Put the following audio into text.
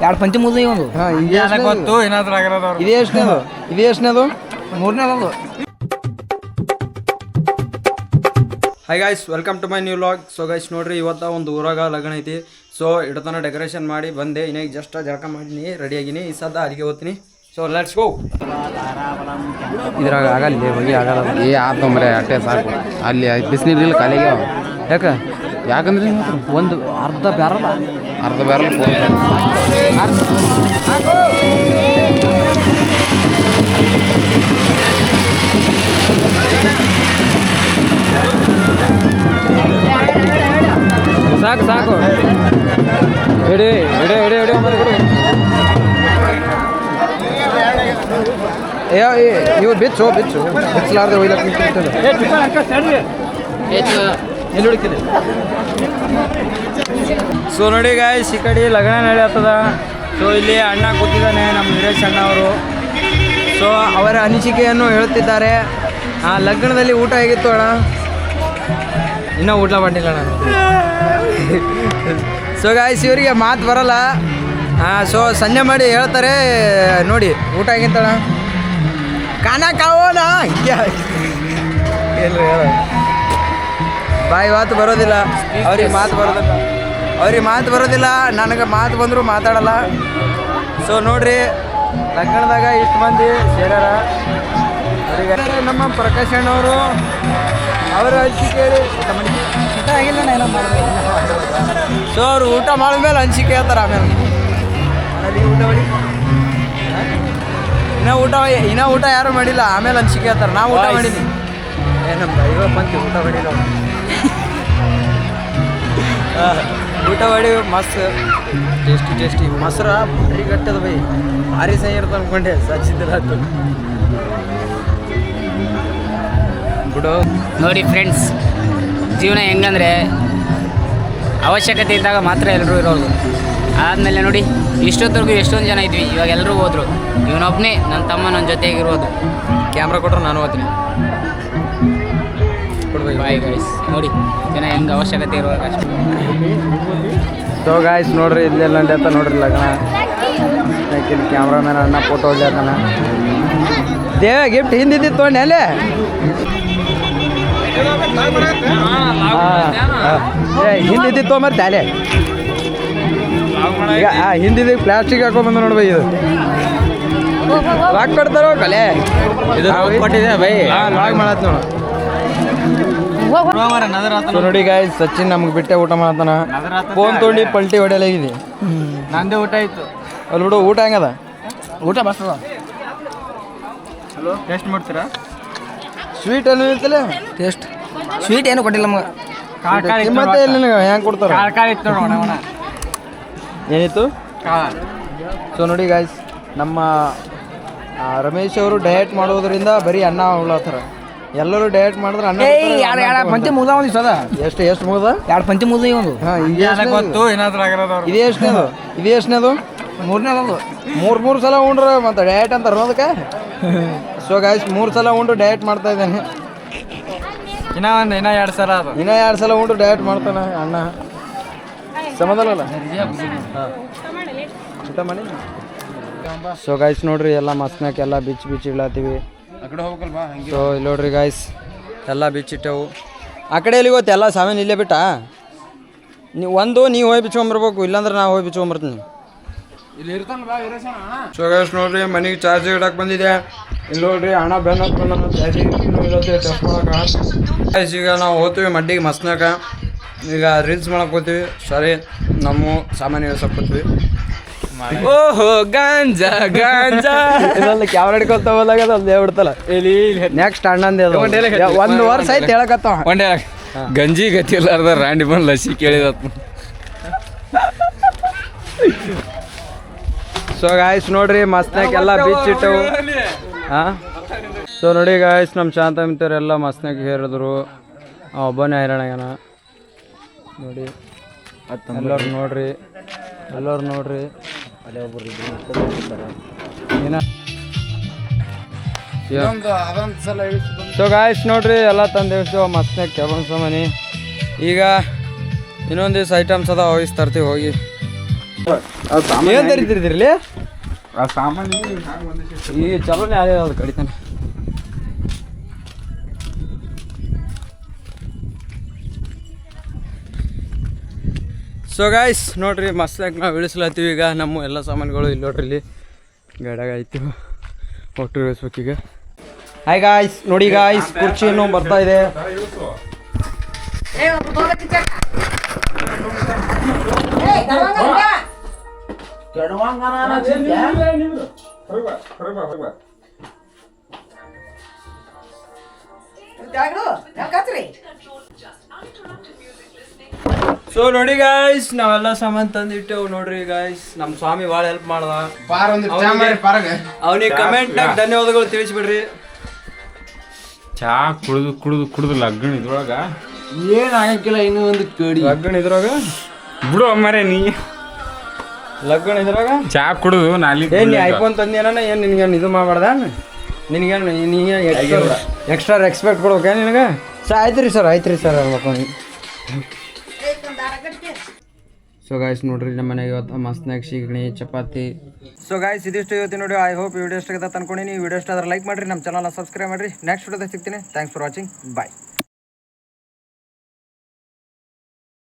ಎರಡು ಪಂಚಿ ಮುದ್ದೆ ಒಂದು. ಗೊತ್ತು ಏನಾದ್ರು ಆಗಿರೋದು. ಇದು ಎಷ್ಟನೇದು ಮೂರನೇದು. Hi guys, welcome to my new vlog. So guys ನೋಡ್ರಿ, ಇವತ್ತು ಒಂದು ಊರಾಗ ಲಗ್ನ ಐತಿ. ಸೊ ಇಡತನ ಡೆಕೋರೇಷನ್ ಮಾಡಿ ಬಂದೆ. ಇನ್ನೇಗ ಜಸ್ಟ್ ಜಳಕ ಮಾಡೀನಿ, ರೆಡಿಯಾಗಿನಿ. ಈ ಸದ್ದ ಅಲ್ಲಿಗೆ ಹೋಗ್ತೀನಿ. So let's go. ಇದ್ರಾಗ ಆಗಲ್ಲ ಹೋಗಿ ಆಗಲ್ಲ. ಆತಂಬ್ರೆ ಅಟ್ಟೆ ಸಾಕು. ಅಲ್ಲಿ ಬಿಸಿನೀರಿಲ್ಲ ಕಾಲಿಗೆ. ಯಾಕಂದ್ರೆ ಒಂದು ಅರ್ಧ ಬ್ಯಾರಲ್ ಸಾಕು ಎಡೆ ಇವು ಬಿಚ್ಚು ಬಿಚ್ಚಲಾರ್ದೆ ಒಯ್ಲಕ್ಕೆ ಎಲ್ಲಿ ಹುಡುಕಿದೆ. ಸೊ ನೋಡಿ ಗಾಯ್ಸ್, ಈ ಕಡೆ ಲಗ್ನ ನಡೆಯತ್ತದ. ಸೊ ಇಲ್ಲಿ ಅಣ್ಣ ಕೂತಿದ್ದಾನೆ, ನಮ್ಮ ವೀರೇಶ್ ಅಣ್ಣ ಅವರು. ಸೊ ಅವರ ಅನಿಸಿಕೆಯನ್ನು ಹೇಳುತ್ತಿದ್ದಾರೆ. ಲಗ್ನದಲ್ಲಿ ಊಟ ಹೇಗಿತ್ತು ಅಣ್ಣ? ಇನ್ನೂ ಊಟ ಮಾಡಿಲ್ಲ ನಾನು. ಸೊ ಗಾಯ್ಸ್, ಇವರಿಗೆ ಮಾತು ಬರಲ್ಲ. ಸೊ ಸಂಜೆ ಮಾಡಿ ಹೇಳ್ತಾರೆ ನೋಡಿ ಊಟ ಹೇಗಿತ್ತಣ್ಣ, ಕಾನ ಕಾವೋಣ ಏನು ಹೇಳ. ಬಾಯಿ ಮಾತು ಬರೋದಿಲ್ಲ ಅವ್ರಿಗೆ, ಮಾತು ಬರೋದಿಲ್ಲ. ನನಗೆ ಮಾತು ಬಂದರೂ ಮಾತಾಡಲ್ಲ. ಸೊ ನೋಡ್ರಿ, ಲಗ್ನದಾಗ ಇಷ್ಟು ಮಂದಿ ಸೇರ್ಯಾರ. ಅವರಿಗೆ ನಮ್ಮ ಪ್ರಕಾಶ್ ಅಣ್ಣವರು ಅವರ ಹಂಚಿಕೆ ಹೇಳಿ ಊಟ ಆಗಿಲ್ಲ. ಸೊ ಅವರು ಊಟ ಮಾಡಿದ್ಮೇಲೆ ಹಂಚಿಕೆ ಹೇಳ್ತಾರೆ. ಆಮೇಲೆ ಊಟ ಮಾಡಿ ಇನ್ನೂ ಊಟ ಯಾರು ಮಾಡಿಲ್ಲ, ಆಮೇಲೆ ಹಂಚಿಕೆ ಹೇಳ್ತಾರೆ. ನಾವು ಊಟ ಮಾಡೀನಿ. ಏನಪ್ಪ ಇವಾಗ ಬಂತು ಊಟ ಮಾಡಿಲ್ಲ. ಊಟ ಮಾಡಿ ಮಸ್ತ್ ಟೇಸ್ಟಿ ಮೊಸರು ಭಾರಿ ಗಟ್ಟದ ಬೈ, ಭಾರಿ ಸಹಿ ಇರ್ತ ಅನ್ಕೊಂಡೆ. ಸಚ್ಚಿದ್ದಿಲ್ಲ ಬಿಡು. ನೋಡಿ ಫ್ರೆಂಡ್ಸ್, ಜೀವನ ಹೆಂಗಂದರೆ ಅವಶ್ಯಕತೆ ಇದ್ದಾಗ ಮಾತ್ರ ಎಲ್ಲರೂ ಇರೋದು. ಆದಮೇಲೆ ನೋಡಿ, ಇಷ್ಟೊತ್ತರೆಗೂ ಎಷ್ಟೊಂದು ಜನ ಇದ್ವಿ, ಇವಾಗ ಎಲ್ಲರೂ ಹೋದರು. ಇವನೊಬ್ಬನೇ ನನ್ನ ತಮ್ಮ ನನ್ನ ಜೊತೆಗಿರೋದು. ಕ್ಯಾಮ್ರಾ ಕೊಟ್ಟರೆ ನಾನು ಹೋಗ್ತೀನಿ. ಬಾಯ್ ಗಾಯ್ಸ್, ನೋಡಿ ಜನ ಹೆಂಗೆ ಅವಶ್ಯಕತೆ ಇರುವಾಗ ಅಷ್ಟೇ. ಸೊ ಗಾಯ್ಸ್ ನೋಡ್ರಿ, ಇಲ್ಲೆಲ್ಲ ಅಂತ ನೋಡ್ರಿ ಲಗ್ನ. ಯಾಕಿಲ್ಲಿ ಕ್ಯಾಮ್ರಾಮ್ಯಾನ್ ಅಣ್ಣ ಫೋಟೋ ಹೊಡ್ಲತ್ತಾನ. ದೇವ ಗಿಫ್ಟ್ ಹಿಂದಿದ್ದಿತ್ತು ತೊಗೊಂಡೆ ಅಲ್ಲೇ. ಹಿಂದಿದ್ದಿತ್ತು ತೊಗೊಂಬರ್ತೆ ಅಲ್ಲೇ. ಈಗ ಹಿಂದಿದ್ದು ಪ್ಲಾಸ್ಟಿಕ್ ಹಾಕೊಂಡ್ಬಂದು ನೋಡ್ಬೈ. ಇದು ಲಾಕ್ ಕೊಡ್ತಾರೋ ಕಲೆ ಕೊಟ್ಟಿದೆ ಬೈ. ಲಾಕ್ ಮಾಡತ್ ನೋಡು. ಸೊ ನೋಡಿ ಗಾಯ್ಸ್, ಸಚಿನ್ ನಮ್ಗೆ ಬಿಟ್ಟೆ ಊಟ ಮಾಡತ್ತಾನ. ಫೋನ್ ತೊಗೊಂಡು ಪಲ್ಟಿ ಹೊಡೆಯಲಾಗಿದೆ. ನಂದೇ ಊಟ ಆಯಿತು. ಅಲ್ಲಿ ಬಿಡು, ಊಟ ಹೆಂಗದ? ಊಟ ಬರ್ತದ. ಹಲೋ, ಟೇಸ್ಟ್ ಮಾಡ್ತೀರಾ? ಸ್ವೀಟ್ ಏನು ಇರ್ತಲ್ಲ? ಟೇಸ್ಟ್ ಸ್ವೀಟ್ ಏನು ಕೊಟ್ಟಿಲ್ಲ ನಮ್ಗೆ. ಮತ್ತೆ ಎಲ್ಲಿ ಹೆಂಗೆ ಕೊಡ್ತಾರೆ? ಏನಿತ್ತು? ಸೊ ನೋಡಿ ಗಾಯ್ಸ್, ನಮ್ಮ ರಮೇಶ್ ಅವರು ಡಯಟ್ ಮಾಡೋದ್ರಿಂದ ಬರೀ ಅನ್ನ ಉಳ್ಳತ್ತಾರ. ಎಲ್ಲರೂ ಡಯಟ್ ಮಾಡಿದ್ರೆ ಅನ್ನ. ಪಂಚಿ ಮುಗ್ದ ಒಂದು ಸದ. ಎಷ್ಟು ಮುಗ್ದ? ಎರಡು ಪಂಚಿ ಮುಗ್ದ ಒಂದು. ಗೊತ್ತು ಏನಾದ್ರು ಆಗಿರೋದು. ಇದು ಎಷ್ಟನೇದು? ಮೂರನೇದು. ಮೂರು ಸಲ ಉಂಡ್ರೆ ಮತ್ತೆ ಡಯಟ್ ಅಂತ ಅನ್ನೋದಕ್ಕೆ. ಸೊ ಗಾಯ್ಸ್, 3 ಸಲ ಉಂಡು ಡಯಟ್ ಮಾಡ್ತಾ ಇದ್ದಾನೆ. ಇನ್ನೂ 2 ಸಲ ಅದು. ಇನ್ನೂ 2 ಸಲ ಉಂಡು ಡಯಟ್ ಮಾಡ್ತಾನೆ ಅಣ್ಣ. ಸಮದಲ್ಲ ಊಟ ಮಾಡಿ. ಸೊ ಗಾಯ್ಸ್ ನೋಡ್ರಿ, ಎಲ್ಲ ಮಸ್ತ್ನಾಕ ಎಲ್ಲ ಬಿಚ್ಚಿ ಇಡ್ಲಾತೀವಿ. ಸೊ ಇಲ್ಲಿ ನೋಡ್ರಿ ಗಾಯ್ಸ್, ಎಲ್ಲ ಬಿಚ್ಚಿಟ್ಟವು. ಆ ಕಡೆ ಎಲ್ಲಿ ಗೊತ್ತು, ಎಲ್ಲ ಸಾಮಾನು ಇಲ್ಲೇ ಬಿಟ್ಟ. ನೀವು ಹೋಗಿ ಬಿಚ್ಕೊಂಬರ್ಬೇಕು, ಇಲ್ಲಾಂದ್ರೆ ನಾವು ಹೋಗಿ ಬಿಚ್ಕೊಂಬರ್ತೀನಿ. ಸೊ ಗಾಯ್ಸ್ ನೋಡ್ರಿ, ಮನೆಗೆ ಚಾರ್ಜ್ ಇಡಕ್ಕೆ ಬಂದಿದೆ. ಇಲ್ಲಿ ನೋಡ್ರಿ, ಹಣ ಬೆನ್ನ ಟೆಸ್ಟ್ ಮಾಡಕ್ಕೆ. ಈಗ ನಾವು ಹೋಗ್ತೀವಿ ಮಡ್ಡಿಗೆ ಮಸ್ತ್ನಾಕ. ಈಗ ರೀಲ್ಸ್ ಮಾಡಕ್ಕೆ ಹೋಗ್ತೀವಿ. ಸರಿ, ನಮ್ಮ ಸಾಮಾನ್ಯ ಇಳಿಸಕ್ಕೋತೀವಿ. ಓಹೋ ಗಾಂಜಾ ಇದೆಲ್ಲ ಕ್ಯಾಮ್ರಾ ಹಿಡ್ಕೊತ ಹೋದಾಗ ಅದು ಹೇಳ್ಬಿಡ್ತಲ್ಲ. ನೆಕ್ಸ್ಟ್ ಅಣ್ಣಂದೇ ಅದು 1 ವರ್ಷ ಆಯ್ತು ಹೇಳಕತ್ತಾವ. ಒಂದೇ ಗಂಜಿ ಗತಿ ಇಲ್ಲಾರ್ದ ರಾಂಡಿ ಬಂದು ಲಸಿ ಕೇಳಿದ. ಸೊ ಗಾಯ್ಸ್ ನೋಡ್ರಿ, ಮಸ್ತ್ನಾಗ ಎಲ್ಲ ಬಿಚ್ಚಿಟ್ಟವು. ಸೊ ನೋಡಿ ಗಾಯ್ಸ್, ನಮ್ಮ ಶಾಂತ ಮಿತ್ರರೆಲ್ಲ ಮಸ್ತ್ನಾಗ ಹೇರಿದ್ರು. ಒಬ್ಬನೇ ಹೈರಾಣಾಗ್ಯಾನ ನೋಡಿ. ಎಲ್ಲರೂ ನೋಡ್ರಿ ಅಲ್ಲೇ ಒಬ್ಬರು ಏನ. ಸೊ ಗಾಯ್ಸ್ ನೋಡ್ರಿ, ಎಲ್ಲ ತಂದೇವ್ಸು ಮಸ್ತ್ನಾಗ ಕೆಬನ್ಸ ಮನೆ. ಈಗ ಇನ್ನೊಂದು ದಿವ್ಸ ಐಟಮ್ಸ್ ಅದ ಹೋಗಿ ತರ್ತೀವಿ. ಹೋಗಿ ಏನ್ ತರಿತಿರ್ತಿರ್ಲಿ ಆ ಸಾಮಾನ್ಯ ಈ ಚಲೋನೇ ಅದೇ ಅದು ಕಡಿತಾನೆ. ಸೊ ಗಾಯ್ಸ್ ನೋಡ್ರಿ ಮಸ್ತಾಗಿ ನಾವು ಇಳಿಸ್ಲತ್ತೀವಿ ಈಗ ನಮ್ಮ ಎಲ್ಲ ಸಾಮಾನುಗಳು ಇಲ್ಲಿ ನೋಡ್ರಿ ಇಲ್ಲಿ ಗಾಡ್ಯಾಗ ಐತಿ ಒಟ್ಟು ಇಳಿಸ್ಬೇಕೀಗ. ಹಾಯ್ ಗಾಯ್ಸ್ ನೋಡಿ ಗಾಯ್ಸ್ ಕುರ್ಚಿಯನ್ನು ಬರ್ತಾ ಇದೆ. ಸೊ ನೋಡಿ ಗಾಯ್ಸ್ ನಾವೆಲ್ಲ ಸಾಮಾನು ತಂದಿಟ್ಟೆವು ನೋಡ್ರಿ ಗಾಯ್ಸ್. ನಮ್ಮ ಸ್ವಾಮಿ ಭಾಳ ಹೆಲ್ಪ್ ಮಾಡ್ದ. ಅವನಿಗೆ ಕಮೆಂಟ್ನಾಗ ಧನ್ಯವಾದಗಳು ತಿಳಿಸ್ಬಿಡ್ರಿ. ಚಾ ಕುಡಿದು ಕುಡಿದು ಕುಡಿದು ಲಗ್ನ ಇದ್ರೊಳಗ ಏನು ಆಗಕ್ಕಿಲ್ಲ ಇನ್ನೂ ಒಂದು ಕಡಿ ಲಗ್ನ ಇದ್ರಾಗ ಬಿಡು ಮರೆ ನೀ ಲಗ್ನ ಇದ್ರಾಗ ಚಾ ಕುಡಿದು ನಾಲಿ ಏನು ನೀ ಐಫೋನ್ ತಂದೇನ ಏನು ನಿನಗೇನು ಇದು ಮಾಡಬಾರ್ದ ನಿನಗೇನು ನೀನು ಎಕ್ಸ್ಟ್ರಾ ರೆಸ್ಪೆಕ್ಟ್ ಕೊಡ್ಬೇಕ ನಿನಗೆ ಆಯ್ತು ರೀ ಸರ್ ಅನ್ಬೇಕು ನೀವು. ಸೊ ಗಾಯ್ಸ್ ನೋಡ್ರಿ ನಮ್ಮ ಮನೆಗೆ ಇವತ್ತು ಮಸ್ತ್ನಾಗ ಸೀಗಣಿ ಚಪಾತಿ. ಸೊ ಗಾಯ್ಸ್ ಇದಿಷ್ಟು ಇವತ್ತು ನೋಡಿ. ಐ ಹೋಪ್ ವಿಡಿಯೋ ಇಷ್ಟ ಆಗುತ್ತೆ ಅನ್ಕೊಂಡಿನಿ. ವಿಡಿಯೋ ಇಷ್ಟ ಆದ್ರೆ ಲೈಕ್ ಮಾಡಿರಿ, ನಮ್ಮ ಚಾನಲ್ನ ಸಬ್ಸ್ಕ್ರೈಬ್ ಮಾಡಿರಿ. ನೆಕ್ಸ್ಟ್ ವಿಡಿಯೋದಾಗ ಸಿಗ್ತೀನಿ. Thanks for watching. ಬಾಯ್.